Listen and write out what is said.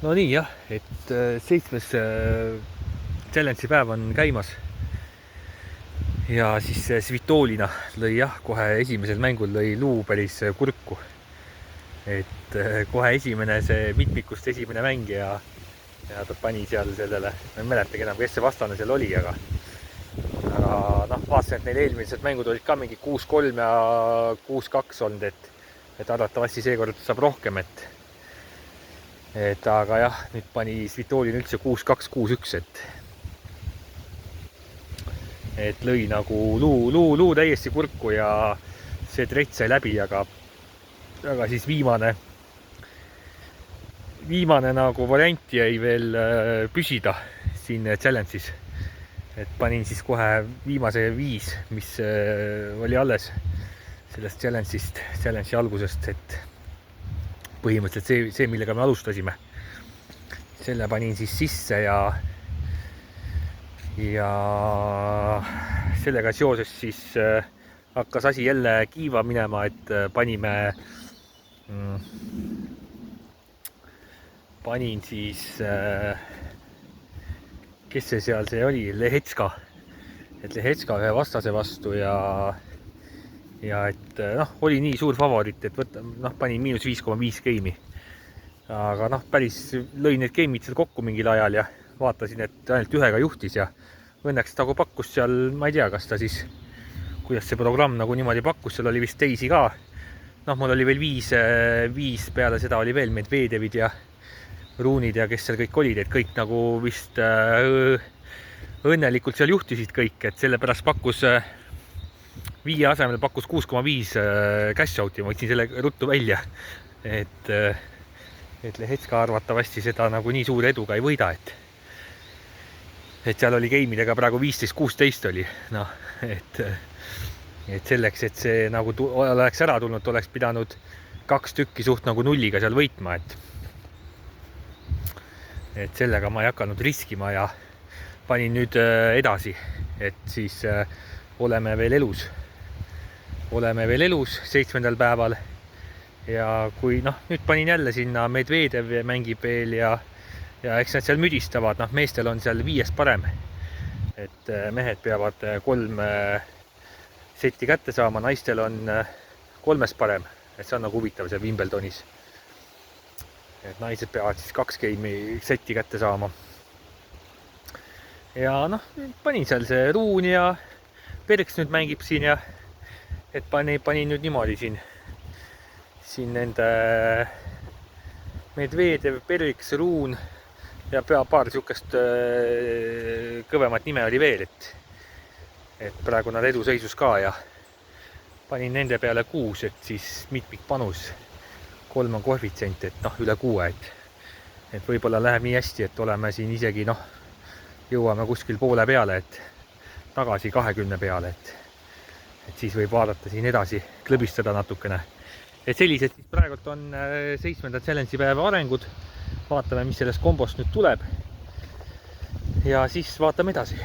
No nii jah, et 7. challenge'i päev on käimas. Ja siis Svitolina lõi jah, kohe esimesel mängul lõi luu päris kurku. Et kohe see mitmikust esimene mäng ja ta pani seal sellele, ma ei mäletagi enam, kes see vastane seal oli, aga noh, vaatasin, et neil eelmised mängud olid ka mingi 6-3 ja 6-2 olnud, et arvatavasti seekord saab rohkem, et aga jah, nüüd pani Svitolin üldse 6-2, 6-1, et lõi nagu luu täiesti kurku ja see trett sai läbi, aga siis viimane nagu variant jäi veel püsida siin challenge'is. Et panin siis kohe viimase 5, mis oli alles sellest challenge'i algusest, et põhimõtteliselt see, millega me alustasime. Selle panin siis sisse ja sellega seoses siis hakkas asi jälle kiiva minema, et panin siis, kes see seal oli, Lehetska. Et Lehetska ühe vastase vastu ja et noh, oli nii suur favoriit, et panin -5,5 geimi. Aga noh, päris lõi need geimid seal kokku mingil ajal ja vaatasin, et ainult ühega juhtis ja õnneks nagu pakkus seal, ma ei tea, kas ta siis, kuidas see programm nagu niimoodi pakkus, seal oli vist teisi ka. Noh, mul oli veel 5 peale seda oli veel Medvedevid ja Ruunid ja kes seal kõik olid, et kõik nagu vist õnnelikult seal juhtisid kõik, et sellepärast pakkus 5 asemel pakkus 6,5 cash out'i, ma võtsin selle ruttu välja, et Lehetska arvatavasti seda nagu nii suure eduga ei võida, et seal oli geimidega praegu 15-16 oli, noh, et selleks, et see nagu oleks ära tulnud, oleks pidanud 2 tükki suht nagu nulliga seal võitma, et sellega ma ei hakanud riskima ja panin nüüd edasi, et siis oleme veel elus 7. päeval ja kui noh, nüüd panin jälle sinna Medvedev mängib veel ja eks nad seal müdistavad, noh, meestel on seal 5 parem, et mehed peavad 3 setti kätte saama, naistel on 3 parem, et see on nagu huvitav seal Wimbledonis. Et naised peavad siis 2 geimi setti kätte saama. Ja noh, panin seal see Ruun ja Perks nüüd mängib siin ja et panin nüüd niimoodi siin nende Medvedev, Perks, Ruun ja paar sihukest kõvemat nime oli veel, et praegu nad eduseisus ka ja panin nende peale 6, et siis mitmik panus 3 on koefitsient, et noh, üle 6, et võib-olla läheb nii hästi, et oleme siin isegi noh, jõuame kuskil poole peale, et tagasi 20 peale, et siis võib vaadata siin edasi, klõbistada natukene. Et sellised siis praegult on 7. challenge'i päeva arengud. Vaatame, mis sellest kombost nüüd tuleb. Ja siis vaatame edasi.